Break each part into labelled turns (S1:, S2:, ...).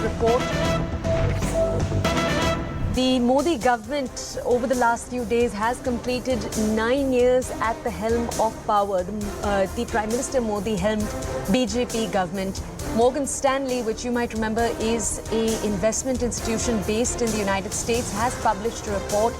S1: report. The Modi government over the last few days has completed 9 years at the helm of power. The Prime Minister Modi helmed BJP government. Morgan Stanley, which you might remember is an investment institution based in the United States, has published a report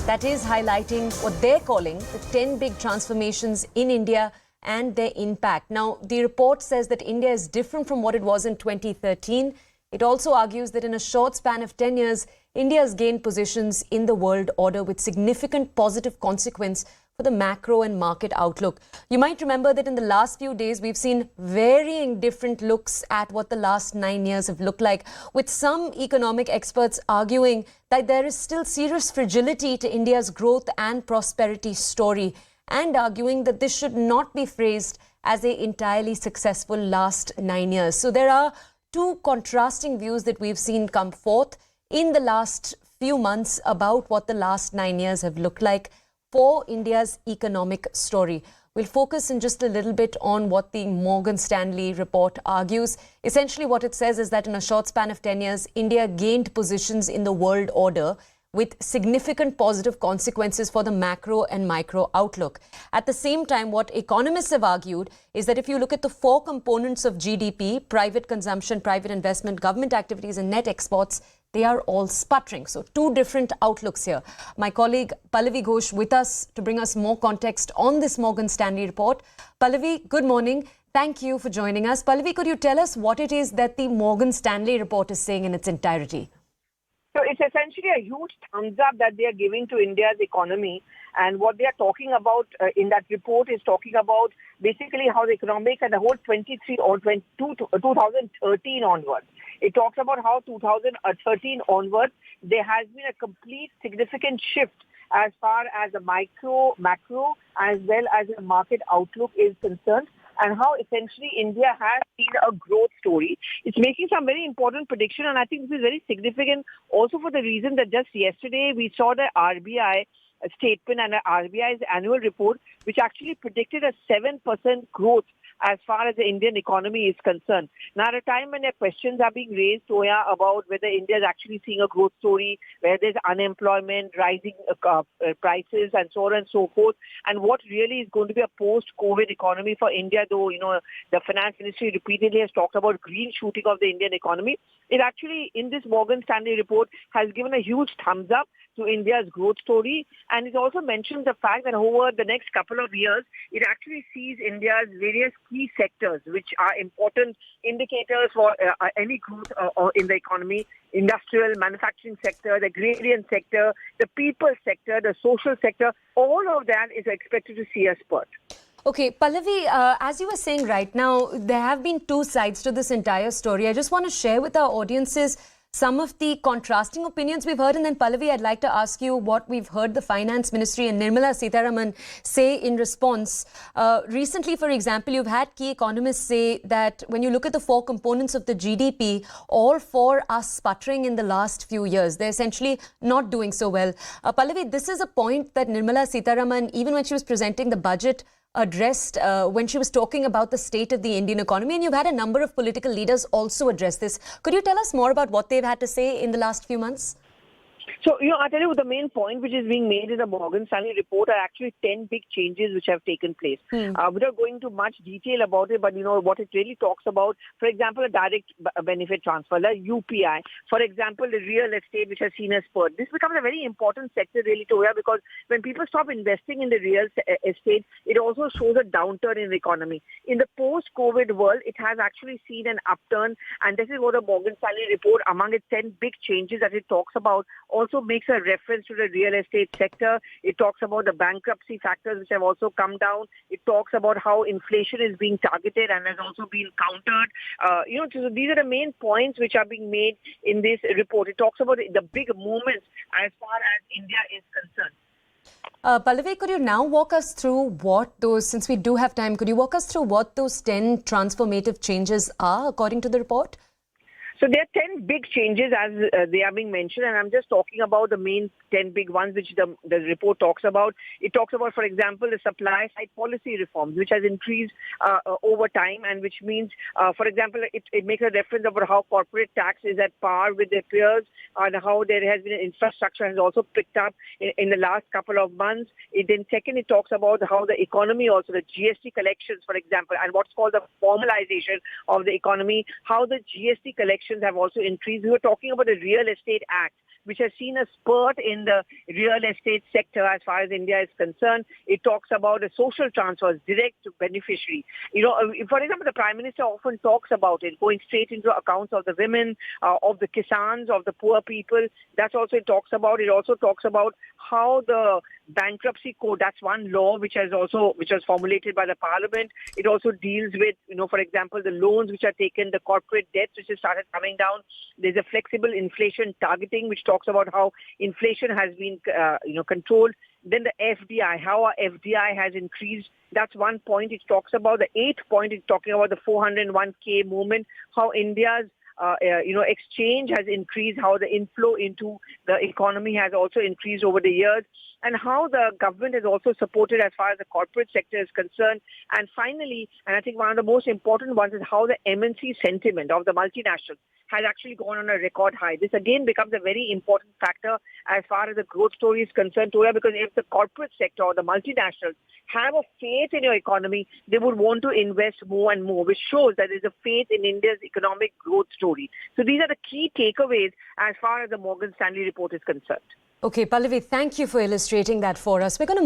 S1: that is highlighting what they're calling the 10 big transformations in India and their impact. Now, the report says that India is different from what it was in 2013. It also argues that in a short span of 10 years, India has gained positions in the world order with significant positive consequence for the macro and market outlook. You might remember that in the last few days, we've seen varying different looks at what the last 9 years have looked like, with some economic experts arguing that there is still serious fragility to India's growth and prosperity story, and arguing that this should not be phrased as an entirely successful last 9 years. So there are two contrasting views that we've seen come forth in the last few months about what the last 9 years have looked like for India's economic story. We'll focus in just a little bit on what the Morgan Stanley report argues. Essentially, what it says is that in a short span of 10 years, India gained positions in the world order with significant positive consequences for the macro and micro outlook. At the same time, what economists have argued is that if you look at the four components of GDP, private consumption, private investment, government activities and net exports, they are all sputtering. So two different outlooks here. My colleague Pallavi Ghosh with us to bring us more context on this Morgan Stanley report. Pallavi, good morning. Thank you for joining us. Pallavi, could you tell us what it is that the Morgan Stanley report is saying in its entirety?
S2: So it's essentially a huge thumbs up that they are giving to India's economy. And what they are talking about in that report is talking about basically how the economic and the whole 23 or 2013 onwards. It talks about how 2013 onwards, there has been a complete significant shift as far as the macro, as well as the market outlook is concerned, and how essentially India has seen a growth story. It's making some very important prediction, and I think this is very significant also for the reason that just yesterday we saw the RBI statement and the RBI's annual report, which actually predicted a 7% growth as far as the Indian economy is concerned. Now, at a time when there are questions are being raised, Toya, about whether India is actually seeing a growth story, where there's unemployment, rising prices, and so on and so forth, and what really is going to be a post-COVID economy for India, though, the finance ministry repeatedly has talked about green shooting of the Indian economy. It actually, in this Morgan Stanley report, has given a huge thumbs up to India's growth story. And it also mentions the fact that over the next couple of years, it actually sees India's various key sectors, which are important indicators for any growth in the economy: industrial, manufacturing sector, the agrarian sector, the people sector, the social sector. All of that is expected to see a spurt.
S1: Okay, Pallavi, as you were saying right now, there have been two sides to this entire story. I just want to share with our audiences some of the contrasting opinions we've heard. And then, Pallavi, I'd like to ask you what we've heard the Finance Ministry and Nirmala Sitharaman say in response. Recently, for example, you've had key economists say that when you look at the four components of the GDP, all four are sputtering in the last few years. They're essentially not doing so well. Pallavi, this is a point that Nirmala Sitharaman, even when she was presenting the budget, addressed when she was talking about the state of the Indian economy, and you've had a number of political leaders also address this. Could you tell us more about what they've had to say in the last few months?
S2: So, I'll tell you the main point which is being made in the Morgan Stanley report are actually 10 big changes which have taken place. Without going into much detail about it, but what it really talks about, for example, a direct benefit transfer, like UPI, for example, the real estate which has seen a spurt. This becomes a very important sector really, Toya, because when people stop investing in the real estate, it also shows a downturn in the economy. In the post-COVID world, it has actually seen an upturn, and this is what the Morgan Stanley report, among its 10 big changes that it talks about, also makes a reference to the real estate sector. It talks about the bankruptcy factors which have also come down. It talks about how inflation is being targeted and has also been countered. So these are the main points which are being made in this report. It talks about the big movements as far as India is concerned.
S1: Pallavi, could you now walk us through what those, since we do have time, could you walk us through what those 10 transformative changes are according to the report?
S2: So there are 10 big changes as they are being mentioned, and I'm just talking about the main 10 big ones which the report talks about. It talks about, for example, the supply side policy reforms, which has increased over time, and which means, for example, it makes a reference about how corporate tax is at par with their peers, and how there has been infrastructure has also picked up in the last couple of months. Then second, it talks about how the economy also, the GST collections, for example, and what's called the formalization of the economy, how the GST collections have also increased. We were talking about the Real Estate Act, which has seen a spurt in the real estate sector as far as India is concerned. It talks about the social transfers, direct to beneficiary. For example, the Prime Minister often talks about it, going straight into accounts of the women, of the Kisans, of the poor people. That's also it talks about. It also talks about how the bankruptcy code, that's one law which was formulated by the Parliament. It also deals with, for example, the loans which are taken, the corporate debts which has started coming down. There's a flexible inflation targeting which talks about how inflation has been, controlled. Then the FDI, how our FDI has increased. That's one point it talks about. The eighth point is talking about the 401k movement, how India's exchange has increased, how the inflow into the economy has also increased over the years, and how the government has also supported as far as the corporate sector is concerned. And finally, and I think one of the most important ones, is how the MNC sentiment of the multinationals has actually gone on a record high. This again becomes a very important factor as far as the growth story is concerned, Toya, because if the corporate sector or the multinationals have a faith in your economy, they would want to invest more and more, which shows that there's a faith in India's economic growth story. So these are the key takeaways as far as the Morgan Stanley report is concerned.
S1: Okay, Pallavi, thank you for illustrating that for us. We're going to